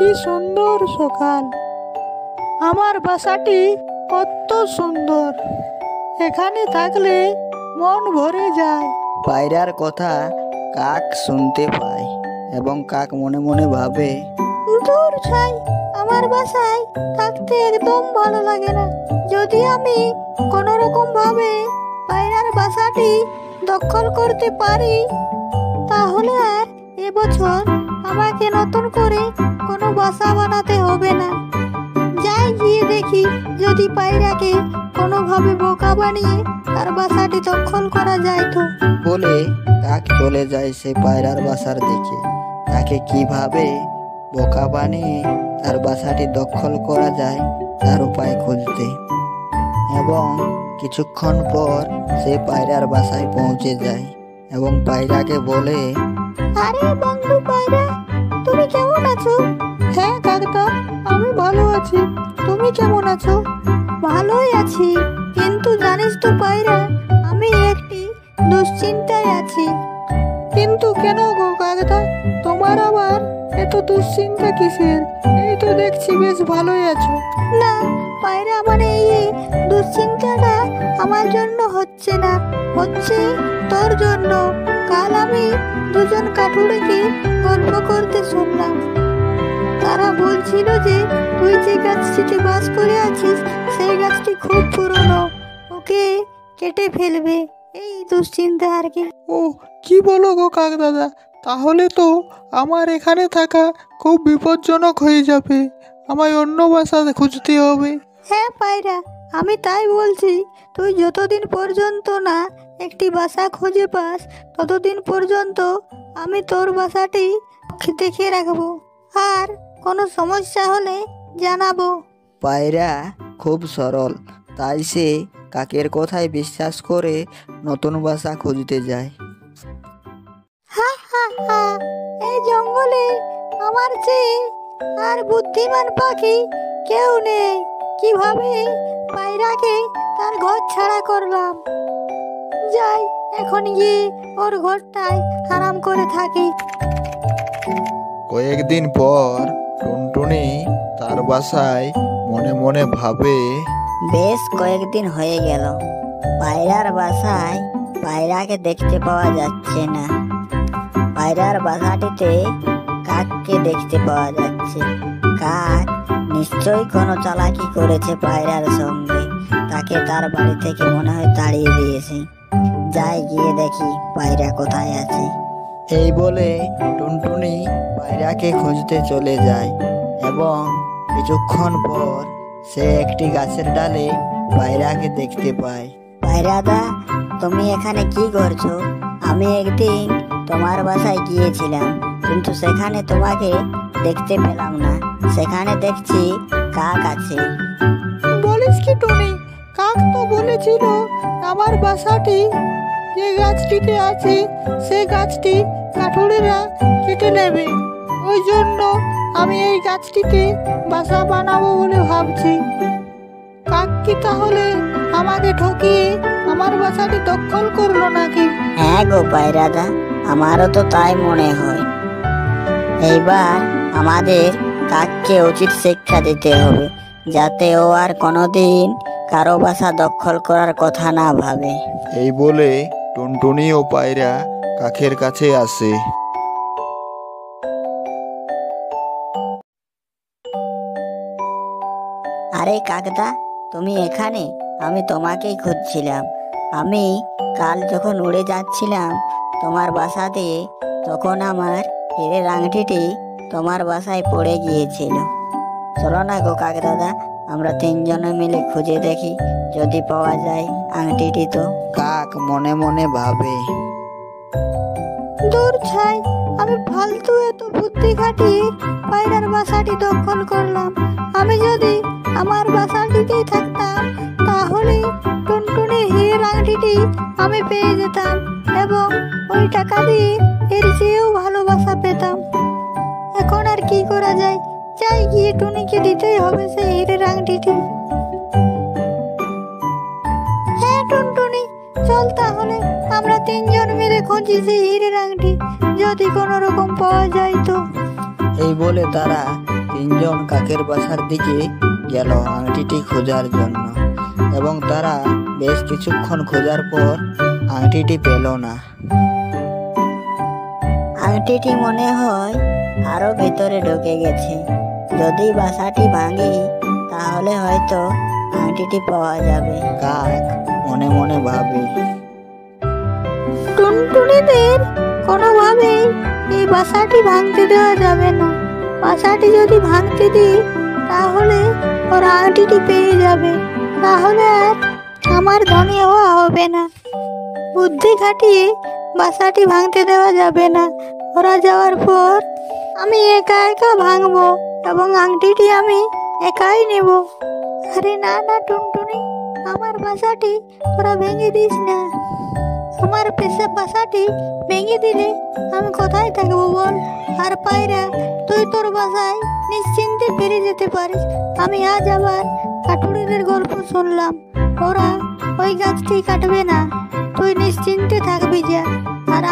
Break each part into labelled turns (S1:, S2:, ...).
S1: কি সুন্দর সকাল! আমার বাসাটি কত সুন্দর! এখানে থাকলে মন ভরে যায়।
S2: পায়রার কথা কাক শুনতে পায় এবং কাক মনে মনে ভাবে,
S3: দূর ছাই, আমার বাসায় থাকতে একদম ভালো লাগে না। যদি আমি কোনো রকম ভাবে পায়রার বাসাটি দখল করতে পারি, তাহলে আর এবছর আমাকে নতুন করে কোনো বাসা বানাতে হবে না। যাই গিয়ে দেখি যদি পায়রাকে কোনোভাবে বোকা বানিয়ে তার বাসাটি দখল করা যায় তো।
S2: বলে কাক চলে যায় সে পায়রার বাসার দিকে। তাকে কিভাবে বোকা বানিয়ে তার বাসাটি দখল করা যায় তার উপায় খুঁজতে। এবং কিছুক্ষণ পর সে পায়রার বাসায় পৌঁছে যায় এবং পায়রাকে বলে,
S3: আরে বন্ধু পায়রা, তুমি কেমন আছো?
S1: হ্যাঁ কাকদা, আমি ভালো আছি। তুমি কেমন আছো?
S3: ভালোই আছি, কিন্তু জানিস তো পায়রা, আমি একটি দুশ্চিন্তায় আছি।
S1: কিন্তু কেন গো কাকদা, তোমার আবার এত দুশ্চিন্তা কিসের? এই তো দেখছি বেশ ভালোই আছো।
S3: না পায়রা, মানে এই দুশ্চিন্তাটা আমার জন্য হচ্ছে না, হচ্ছে তোর জন্য। কাল আমি দুজন কাঠুরেকে গল্প করতে শুনলাম। তারা বলছিল যে তুই যে গাছটিতে বাস করে আছিস সেই গাছটি খুব পুরনো, ওকে কেটে ফেলবে। এই দুশ্চিন্তা আর কি।
S1: ও, কি বলো গো কাকদাদা, তাহলে তো আমার এখানে থাকা খুব বিপজ্জনক হয়ে যাবে। আমায় অন্য বাসা খুঁজতে হবে।
S3: হ্যাঁ পায়রা, আমি তাই বলছি, তুই যতদিন পর্যন্ত না একটি বাসা খুঁজে পাস ততদিন পর্যন্ত আমি তোর বাসাটি দেখে রাখবো, আর কোনো সমস্যা হলে জানাবো।
S2: পায়রা খুব সরল, তাই সে কাকের কথায় বিশ্বাস করে নতুন বাসা খুঁজতে যায়।
S3: হা হা হা, এই জঙ্গলে আমার চেয়ে আর বুদ্ধিমান পাখি কেউ নেই। কিভাবে পায়রাকে তার ঘর ছাড়া করলাম। যাই, এখন গিয়ে ওর ঘরটায় আরাম করে থাকি।
S4: কয়েকদিন পর টুনটুনি তার বাসায় মনে মনে ভাবে,
S5: বেশ কয়েকদিন হয়ে গেল পায়রার বাসায় পায়রাকে দেখতে পাওয়া যাচ্ছে না। পায়রার বাসাটিতে কাককে দেখতে পাওয়া যাচ্ছে। কাক নিশ্চয়ই কোনো চালাকি করেছে পায়রার সঙ্গে, তাকে তার বাড়ি থেকে মনে হয় তাড়িয়ে দিয়েছে। যাই গিয়ে দেখি পায়রা কোথায় আছে।
S2: এই বলে টুনটুনি পায়রাকে খুঁজতে চলে যায় এবং কিছুক্ষণ পর সে একটি গাছের ডালে পায়রাকে দেখতে পায়।
S5: পায়রাদা, তুমি এখানে কি করছো? আমি একদিন তোমার বাসায় গিয়েছিলাম, কিন্তু সেখানে তোমাকে দেখতে পেলাম না। সেখানে দেখছি কাক আছে।
S1: বলিস কি টনি, কাক তো বলেছিল আমার বাসাটি যে গাছটিতে আছে সে গাছটি কাঠুরেরা কেটে নেবে। ওই জন্য আমি এই গাছটিতে বাসা বানাবো বলে ভাবছি। কাক কি তাহলে আমাকে ঠকিয়ে আমার বাসাটি দখল করলো নাকি?
S5: হ্যাঁ গো পায়রাদা, আমারও তো তাই মনে হয়। এইবার আমাদের কাককে উচিত শিক্ষা দিতে হবে, যাতে ও আর কোনোদিন কারো বাসা দখল করার কথা না ভাবে।
S4: এই বলে টুনটুনি ও পায়রা কাকের কাছে আসে।
S5: আরে কাকদা, তুমি এখানে? আমি তোমাকেই খুঁজছিলাম। আমি কাল যখন উড়ে যাচ্ছিলাম তোমার বাসা দিয়ে, তখন আমার হীরের আংটিটি তোমার বাসায় পড়ে গিয়েছিল। চলো না গো কাকদাদা, আমরা তিনজনে মিলে খুঁজে দেখি, যদি পাওয়া যায় আংটিটি তো।
S2: কাক মনে মনে ভাবে,
S3: দূর ছাই, আমি ফালতু এত বুদ্ধি খাটিয়ে পায়রার বাসাটি দখল করলাম। আমি যদি আমার বাসাটিতেই থাকতাম তাহলে টুনটুনির হীরের আংটিটি আমি পেয়ে যেতাম এবং ওই টাকা দিয়ে এর চেয়েও ভালো বাসা পেতাম। এখন আর কি করা যায়? যাই গিয়ে টুনিকে দিতেই হবে সেই হীরের আংটিটি। হ্যাঁ টুনটুনি, চল তাহলে আমরা তিনজন মিলে খুঁজি সেই হীরের আংটি, যদি কোনো রকম পাওয়া যায় তো।
S2: এই বলে তারা তিনজন কাকের বাসার দিকে গেল আংটিটি খোঁজার জন্য, এবং তারা বেশ কিছুক্ষণ খোঁজার পর আংটিটি পেল না।
S5: আংটিটি মনে হয় আরো ভেতরে ঢুকে গেছে। যদি বাসাটি ভাঙি তাহলে হয়তো আংটিটি পাওয়া যাবে।
S2: কাক মনে মনে ভাবে,
S3: টুনটুনিদের কোনোভাবেই এই বাসাটি ভাঙতে দেওয়া যাবে না। বাসাটি যদি ভাঙতে দিই তাহলে ওরা আংটিটি পেয়ে যাবে, তাহলে আর আমার ধনী হওয়া হবে না। বুদ্ধি খাটিয়ে বাসাটি ভাঙতে দেওয়া যাবে না। ওরা যাওয়ার পর আমি একা একা ভাঙবো এবং আংটিটি আমি একাই নেব। আরে না না টুনটুনি, আমার বাসাটি তোরা ভেঙে দিস না। আমার বাসাটি ভেঙে দিলে আমি কোথায় থাকবো বল? আর পায়রা, তুই তোর বাসায় নিশ্চিন্তে ফিরে যেতে পারিস। আমি আজ আবার কাঠুরিদের গল্প শুনলাম, ওরা ওই গাছটি কাটবে না। তুই নিশ্চিন্তে থাকবি যা। আর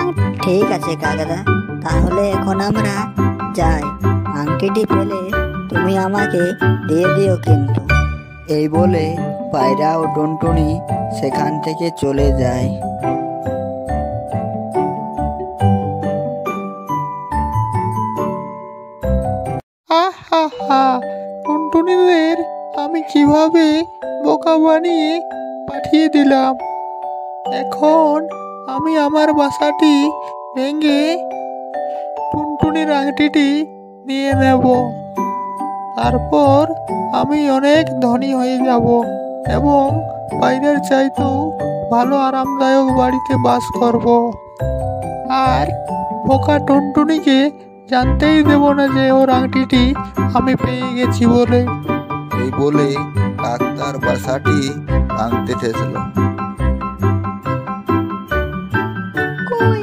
S5: ঠিক আছে কাকদা, তাহলে এখন আমরা যাই। আংটিটি পেলে তুমি আমাকে দিয়ে দিও কিন্তু।
S2: এই বলে পায়রা ও টুনটুনি সেখান থেকে চলে যায়।
S1: আহা হা, টুনটুনিদের আমি কিভাবে বোকা বানিয়ে পাঠিয়ে দিলাম। এখন আমি আমার বাসাটি ভেঙে টুনটুনির আংটিটি নিয়ে নেব। তারপর আমি অনেক ধনী হয়ে যাব এবং বাইরের চাইতেও ভালো আরামদায়ক বাড়িতে বাস করব। আর বোকা টুনটুনিকে জানতেই দেব না যে ওর আংটিটি আমি পেয়ে গেছি বলে।
S4: এই বলে কাক তার বাসাটি ভাঙতে চেয়েছিল।
S3: কই